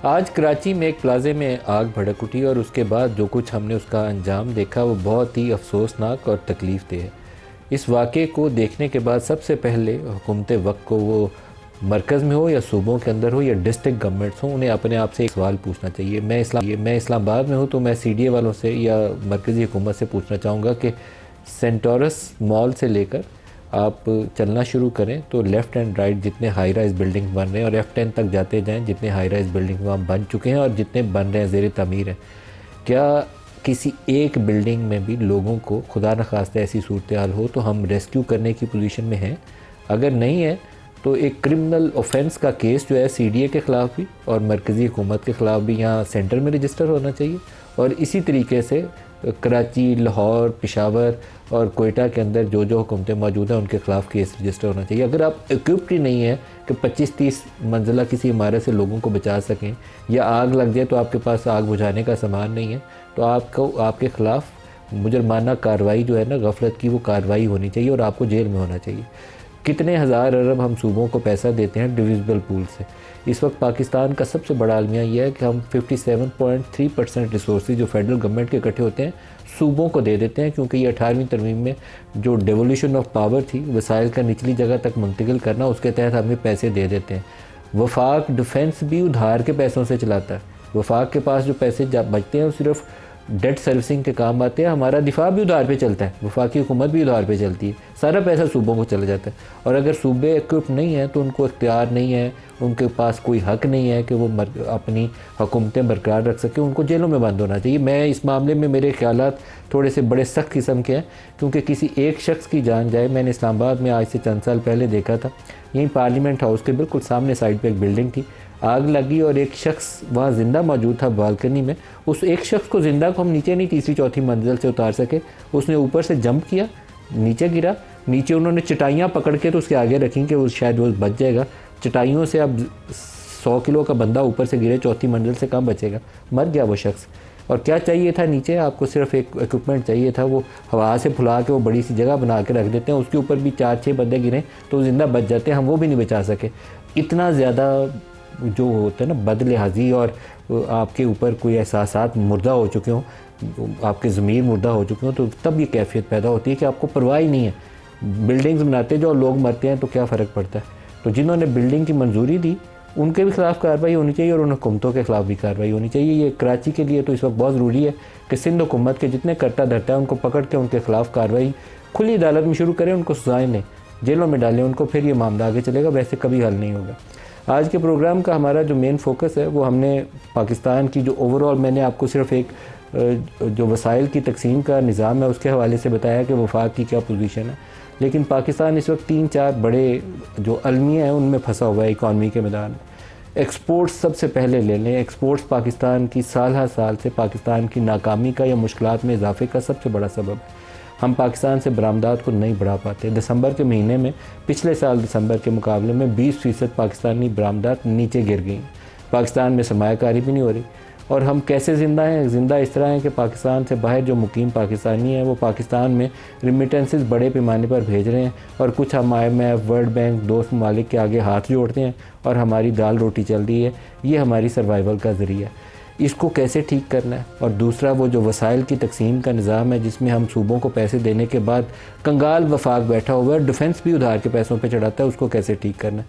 आज कराची में एक प्लाजे में आग भड़क उठी और उसके बाद जो कुछ हमने उसका अंजाम देखा वो बहुत ही अफसोसनाक और तकलीफ़ दे है। इस वाक़े को देखने के बाद सबसे पहले हुकूमत वक्त को, वो मरकज़ में हो या सूबों के अंदर हो या डिस्ट्रिक्ट गवर्नमेंट्स हो, उन्हें अपने आप से एक सवाल पूछना चाहिए। मैं इस्लामाबाद में हूँ तो मैं CDA वालों से या मरकज़ी हुकूमत से पूछना चाहूँगा कि सेंटोरस मॉल से लेकर आप चलना शुरू करें तो लेफ़्ट एंड राइट जितने हाई राइज बिल्डिंग बन रहे हैं और F10 तक जाते जाएं, जितने हाई राइज बिल्डिंग वहाँ बन चुके हैं और जितने बन रहे हैं ज़ेर तमीर हैं, क्या किसी एक बिल्डिंग में भी लोगों को खुदा न खास्ता ऐसी सूरत हाल हो तो हम रेस्क्यू करने की पोजीशन में हैं? अगर नहीं है तो एक क्रिमिनल ऑफेंस का केस जो है CDA के ख़िलाफ़ भी और मरकज़ी हुकूमत के ख़िलाफ़ भी यहाँ सेंटर में रजिस्टर होना चाहिए। और इसी तरीके से कराची, लाहौर, पेशावर और कोयटा के अंदर जो जो हुकूमतें मौजूद हैं उनके ख़िलाफ़ केस रजिस्टर होना चाहिए। अगर आप इक्विप्ड ही नहीं है कि 25-30 मंजिला किसी इमारत से लोगों को बचा सकें, या आग लग जाए तो आपके पास आग बुझाने का सामान नहीं है, तो आपके ख़िलाफ़ मुजरमाना कार्रवाई जो है ना, गफलत की, वो कार्रवाई होनी चाहिए और आपको जेल में होना चाहिए। कितने हज़ार अरब हम सूबों को पैसा देते हैं डिविजिबल पूल से। इस वक्त पाकिस्तान का सबसे बड़ा अलमिया यह है कि हम 57.3% रिसोर्सेज जो फेडरल गवर्नमेंट के इकट्ठे होते हैं सूबों को दे देते हैं, क्योंकि ये 18वीं तरमीम में जो डेवोल्यूशन ऑफ पावर थी, वसाइल का निचली जगह तक मुंतकिल करना, उसके तहत हमें पैसे दे देते हैं। वफाक डिफेंस भी उधार के पैसों से चलाता है। वफाक के पास जो पैसे बचते हैं वो सिर्फ डेट सर्विसिंग के काम आते हैं। हमारा दिफा भी उधार पे चलता है, वफाकी हुकूमत भी उधार पे चलती है, सारा पैसा सूबों को चला जाता है। और अगर सूबे इक्विप नहीं हैं तो उनको इख्तियार नहीं है, उनके पास कोई हक नहीं है कि वो अपनी हुकूमतें बरकरार रख सकें। उनको जेलों में बंद होना चाहिए। मैं इस मामले में मेरे ख्यालात थोड़े से बड़े सख्त किस्म के हैं, क्योंकि किसी एक शख्स की जान जाए। मैंने इस्लामाबाद में आज से चंद साल पहले देखा था, यहीं पार्लियामेंट हाउस के बिल्कुल सामने साइड पर एक बिल्डिंग थी, आग लगी और एक शख्स वहाँ ज़िंदा मौजूद था बालकनी में। उस एक शख्स को ज़िंदा को हम नीचे नहीं, तीसरी चौथी मंजिल से उतार सके। उसने ऊपर से जंप किया, नीचे गिरा, नीचे उन्होंने चटाइयाँ पकड़ के तो उसके आगे रखी कि वो शायद वो बच जाएगा। चटाइयों से अब 100 किलो का बंदा ऊपर से गिरे चौथी मंजिल से, कहाँ बचेगा? मर गया वो शख्स। और क्या चाहिए था नीचे? आपको सिर्फ एक इक्विपमेंट चाहिए था, वो हवा से फुला के वो बड़ी सी जगह बना के रख देते हैं, उसके ऊपर भी 4-6 बंदे गिरे तो ज़िंदा बच जाते हैं। हम वो भी नहीं बचा सके। इतना ज़्यादा जो होता है ना बदलिहाजी, और आपके ऊपर कोई एहसासात मुर्दा हो चुके हों, आपके ज़मीर मुर्दा हो चुके हों, तो तब ये कैफियत पैदा होती है कि आपको परवाह ही नहीं है। बिल्डिंग्स बनाते जो लोग मरते हैं तो क्या फ़र्क पड़ता है? तो जिन्होंने बिल्डिंग की मंजूरी दी उनके भी ख़िलाफ़ कार्रवाई होनी चाहिए और उन हुकूमतों के ख़िलाफ़ भी कार्रवाई होनी चाहिए। ये कराची के लिए तो इस वक्त बहुत ज़रूरी है कि सिंध हुकूमत के जितने करता धरता है उनको पकड़ के उनके ख़िलाफ़ कार्रवाई खुली अदालत में शुरू करें, उनको सजाएं दें, जेलों में डालें उनको, फिर ये मामला आगे चलेगा। वैसे कभी हल नहीं होगा। आज के प्रोग्राम का हमारा जो मेन फोकस है वो हमने पाकिस्तान की जो ओवरऑल, मैंने आपको सिर्फ एक जो वसाइल की तकसीम का निज़ाम है उसके हवाले से बताया कि वफाक की क्या पोजीशन है, लेकिन पाकिस्तान इस वक्त 3-4 बड़े जो अलमिया हैं उनमें फंसा हुआ है इकॉनमी के मैदान में। एक्सपोर्ट्स सबसे पहले ले लें। एक्सपोर्ट्स पाकिस्तान की साल हर साल से पाकिस्तान की नाकामी का या मुश्किलात में इजाफे का सबसे बड़ा सबब है। हम पाकिस्तान से बरामदात को नहीं बढ़ा पाते। दिसंबर के महीने में पिछले साल दिसंबर के मुकाबले में 20% पाकिस्तानी बरामदात नीचे गिर गई। पाकिस्तान में सरमायाकारी भी नहीं हो रही। और हम कैसे ज़िंदा हैं? ज़िंदा इस तरह हैं कि पाकिस्तान से बाहर जो मुकीम पाकिस्तानी हैं वो पाकिस्तान में रिमिटेंसेस बड़े पैमाने पर भेज रहे हैं, और कुछ हम IMF, वर्ल्ड बैंक, दोस्त ममालिक के आगे हाथ जोड़ते हैं और हमारी दाल रोटी चल रही है। ये हमारी सर्वाइवल का ज़रिया है। इसको कैसे ठीक करना है? और दूसरा वो जो वसाइल की तकसीम का निज़ाम है जिसमें हम सूबों को पैसे देने के बाद कंगाल वफाक बैठा हुआ है, डिफेंस भी उधार के पैसों पे चढ़ाता है, उसको कैसे ठीक करना है?